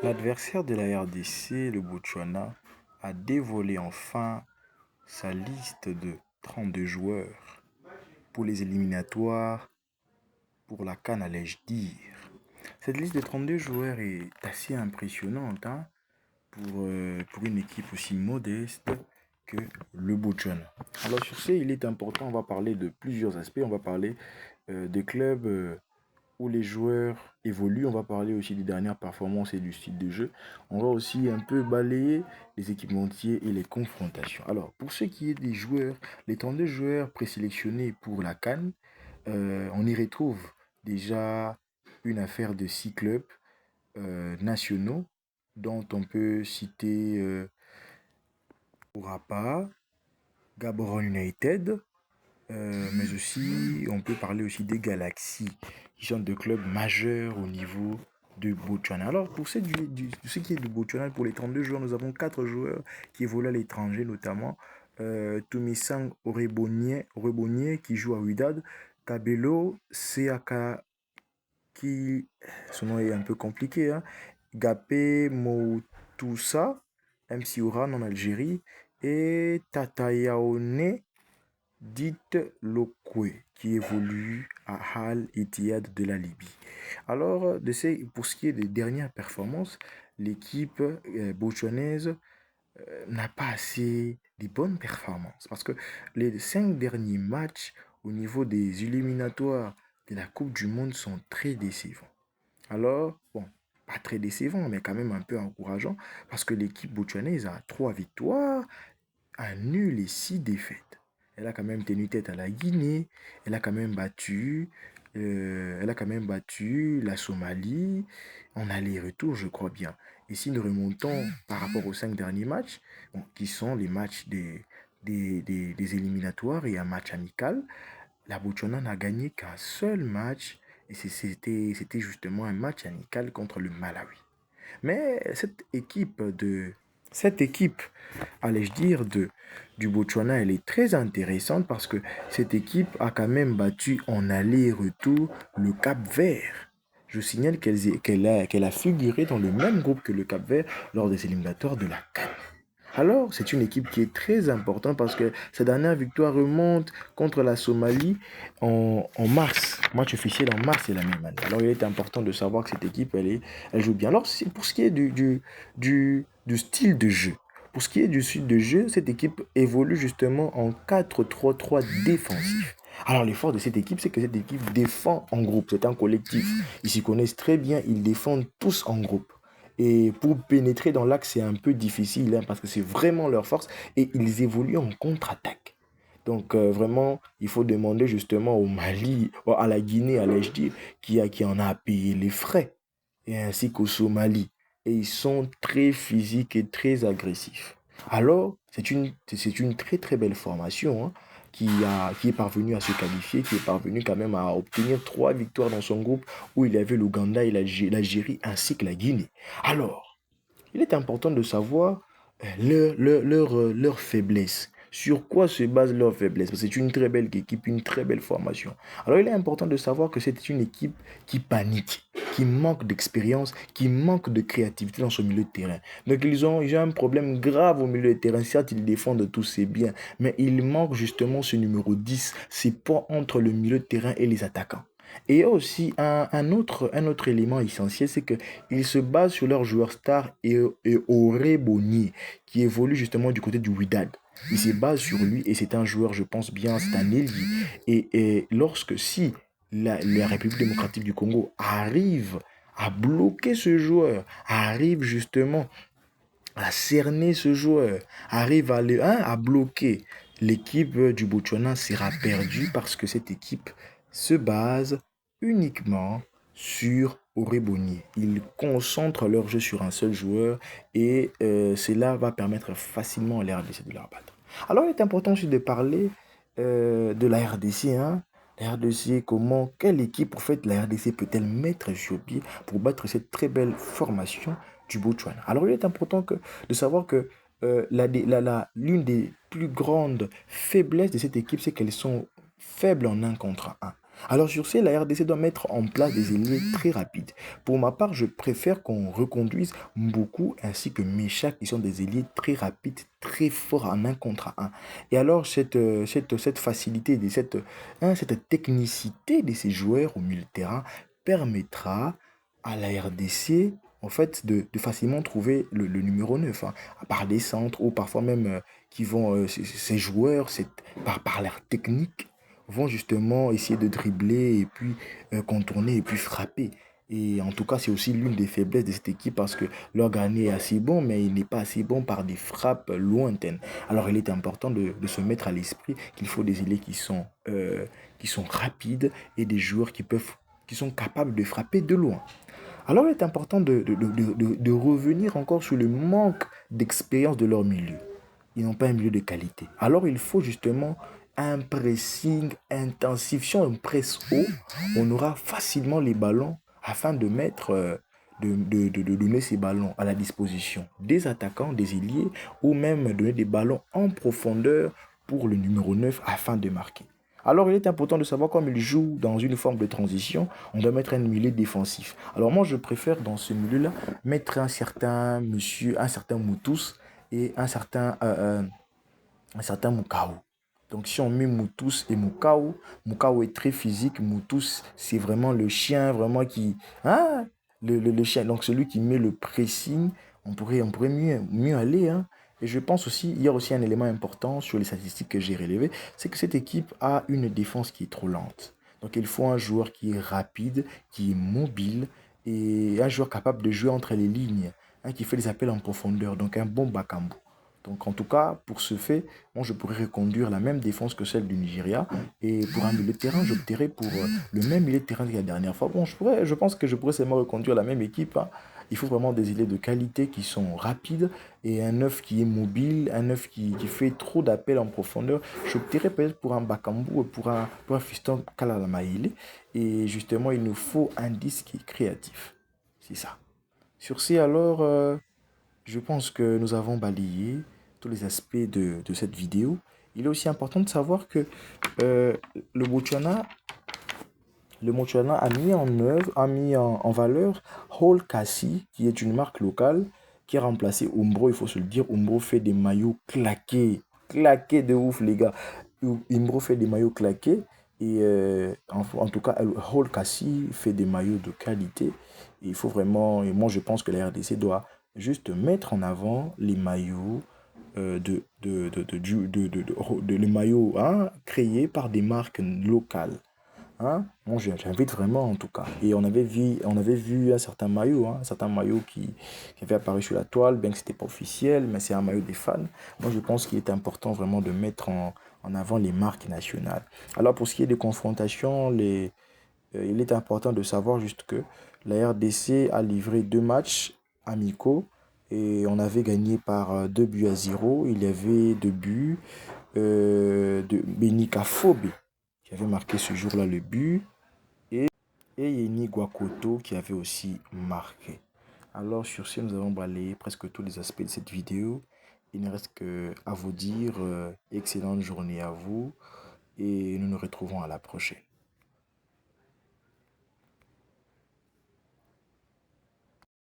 L'adversaire de la RDC, le Botswana, a dévoilé enfin sa liste de 32 joueurs pour les éliminatoires pour la CAN, allais-je dire. Cette liste de 32 joueurs est assez impressionnante pour une équipe aussi modeste que le Botswana. Alors sur ce, il est important, on va parler de plusieurs aspects. On va parler des clubs où les joueurs évoluent. On va parler aussi des dernières performances et du style de jeu. On va aussi un peu balayer les équipementiers et les confrontations. Alors, pour ce qui est des joueurs, les 32 joueurs présélectionnés pour la CAN, on y retrouve déjà une affaire de 6 clubs nationaux dont on peut citer Urapa, Gaborone United, mais aussi, on peut parler aussi des Galaxies, qui sont deux clubs majeurs au niveau de Botswana. Alors, pour ce qui est du Botswana, pour les 32 joueurs, nous avons 4 joueurs qui évoluent à l'étranger, notamment Tumisang Orebonye qui joue à Wydad, Kabelo Seaka, qui, son nom est un peu compliqué, hein, Gapé Moutoussa, MC Oran en Algérie, et Tatayaone Dite Lokwe, qui évolue à Al Ittihad de la Libye. Alors, pour ce qui est des dernières performances, l'équipe botswanaise n'a pas assez de bonnes performances parce que les 5 derniers matchs au niveau des éliminatoires de la Coupe du Monde sont très décevants. Alors, bon, pas très décevants, mais quand même un peu encourageants parce que l'équipe botswanaise a 3 victoires, un nul et 6 défaites. Elle a quand même tenu tête à la Guinée. Elle a quand même battu la Somalie en aller-retour, je crois bien. Et si nous remontons par rapport aux 5 derniers matchs, bon, qui sont les matchs des éliminatoires et un match amical, la Botswana n'a gagné qu'un seul match. Et c'était justement un match amical contre le Malawi. Mais cette équipe, allais-je dire, du Botswana, elle est très intéressante parce que cette équipe a quand même battu en aller-retour le Cap-Vert. Je signale qu'elle a figuré dans le même groupe que le Cap-Vert lors des éliminatoires de la CAN. Alors, c'est une équipe qui est très importante parce que sa dernière victoire remonte contre la Somalie en mars. Match officiel en mars, c'est la même année. Alors, il est important de savoir que cette équipe, elle joue bien. Alors, pour ce qui est du style de jeu, pour ce qui est du style de jeu, cette équipe évolue justement en 4-3-3 défensif. Alors, l'effort de cette équipe, c'est que cette équipe défend en groupe. C'est un collectif. Ils s'y connaissent très bien. Ils défendent tous en groupe. Et pour pénétrer dans l'axe, c'est un peu difficile parce que c'est vraiment leur force et ils évoluent en contre-attaque. Donc vraiment, il faut demander justement au Mali, à la Guinée, allais-je dire, qui en a payé les frais, et ainsi qu'au Somalie. Et ils sont très physiques et très agressifs. Alors, c'est une très très belle formation qui est parvenue à se qualifier, qui est parvenue quand même à obtenir 3 victoires dans son groupe où il y avait l'Ouganda et l'Algérie ainsi que la Guinée. Alors, il est important de savoir leur faiblesse. Sur quoi se base leur faiblesse? Parce que c'est une très belle équipe, une très belle formation. Alors, il est important de savoir que c'est une équipe qui panique, qui manque d'expérience, qui manque de créativité dans son milieu de terrain. Donc, ils ont un problème grave au milieu de terrain. Certes, ils défendent tous c'est bien, mais il manque justement ce numéro 10, ces points entre le milieu de terrain et les attaquants. Et il y a aussi un autre élément essentiel, c'est qu'ils se basent sur leur joueur star et Auré Bonnier, qui évolue justement du côté du Wydad. Ils se basent sur lui et c'est un joueur, je pense bien, c'est un ailier. Si la République démocratique du Congo arrive à bloquer ce joueur, arrive justement à cerner ce joueur, arrive à bloquer l'équipe du Botswana sera perdue parce que cette équipe se base uniquement sur Oreboni. Ils concentrent leur jeu sur un seul joueur et cela va permettre facilement à la RDC de la battre. Alors il est important aussi de parler de la RDC. La RDC, quelle équipe en fait la RDC peut-elle mettre sur pied pour battre cette très belle formation du Botswana? Alors il est important de savoir que l'une des plus grandes faiblesses de cette équipe, c'est qu'elles sont faibles en un contre un. Alors sur ce, la RDC doit mettre en place des ailiers très rapides. Pour ma part, je préfère qu'on reconduise Mbuku ainsi que Meshak, qui sont des ailiers très rapides, très forts en un contre un. Et alors cette facilité, cette technicité de ces joueurs au milieu de terrain permettra à la RDC en fait de facilement trouver le numéro 9, hein, par des centres ou parfois même ces joueurs, par leur technique vont justement essayer de dribbler et puis contourner et puis frapper. Et en tout cas, c'est aussi l'une des faiblesses de cette équipe parce que leur gagné est assez bon, mais il n'est pas assez bon par des frappes lointaines. Alors, il est important de se mettre à l'esprit qu'il faut des ailiers qui sont rapides et des joueurs qui sont capables de frapper de loin. Alors, il est important de revenir encore sur le manque d'expérience de leur milieu. Ils n'ont pas un milieu de qualité. Alors, il faut justement un pressing intensif. Si on presse haut, on aura facilement les ballons afin de mettre, de donner ces ballons à la disposition des attaquants, des ailiers, ou même donner des ballons en profondeur pour le numéro 9 afin de marquer. Alors, il est important de savoir comme il joue dans une forme de transition, on doit mettre un milieu défensif. Alors, moi, je préfère dans ce milieu-là mettre un certain monsieur, un certain Moutous et un certain Mukau. Donc, si on met Moutous et Mukau, Mukau est très physique. Moutous, c'est vraiment le chien, vraiment qui. Hein? Le chien. Donc, celui qui met le pressing, on pourrait mieux aller. Hein. Et je pense aussi, il y a aussi un élément important sur les statistiques que j'ai relevées, c'est que cette équipe a une défense qui est trop lente. Donc, il faut un joueur qui est rapide, qui est mobile et un joueur capable de jouer entre les lignes, hein, qui fait les appels en profondeur. Donc, un bon Bakambu. Donc, en tout cas, pour ce fait, moi, je pourrais reconduire la même défense que celle du Nigeria. Et pour un milieu de terrain, j'opterais pour le même milieu de terrain que la dernière fois. Bon, je pense que je pourrais seulement reconduire la même équipe. Hein. Il faut vraiment des ailiers de qualité qui sont rapides et un neuf qui est mobile, un neuf qui fait trop d'appels en profondeur. J'opterais peut-être pour un Bakambu, pour un Fiston Kalalamaïle. Et justement, il nous faut un disque qui est créatif. C'est ça. Sur ce, alors, je pense que nous avons balayé tous les aspects de cette vidéo. Il est aussi important de savoir que euh, le Botswana, le Botswana a mis en œuvre, en valeur Hall Cassie, qui est une marque locale qui a remplacé Umbro. Il faut se le dire, Umbro fait des maillots claqués, claqués de ouf, les gars. Umbro fait des maillots claqués. Et en tout cas, Hall Cassie fait des maillots de qualité. Et il faut vraiment, et moi je pense que la RDC doit juste mettre en avant les maillots les maillots hein, créés par des marques locales. Hein? Moi, j'invite vraiment en tout cas. Et on avait vu un certain maillot qui avait apparu sur la toile, bien que ce n'était pas officiel, mais c'est un maillot des fans. Moi, je pense qu'il est important vraiment de mettre en avant les marques nationales. Alors, pour ce qui est des confrontations, il est important de savoir juste que la RDC a livré 2 matchs amicaux et on avait gagné par 2 buts à 0. Il y avait 2 buts de Benika Fobe qui avait marqué ce jour-là le but et Yeni Guakoto qui avait aussi marqué. Alors sur ce, nous avons balayé presque tous les aspects de cette vidéo. Il ne reste que à vous dire excellente journée à vous et nous nous retrouvons à la prochaine.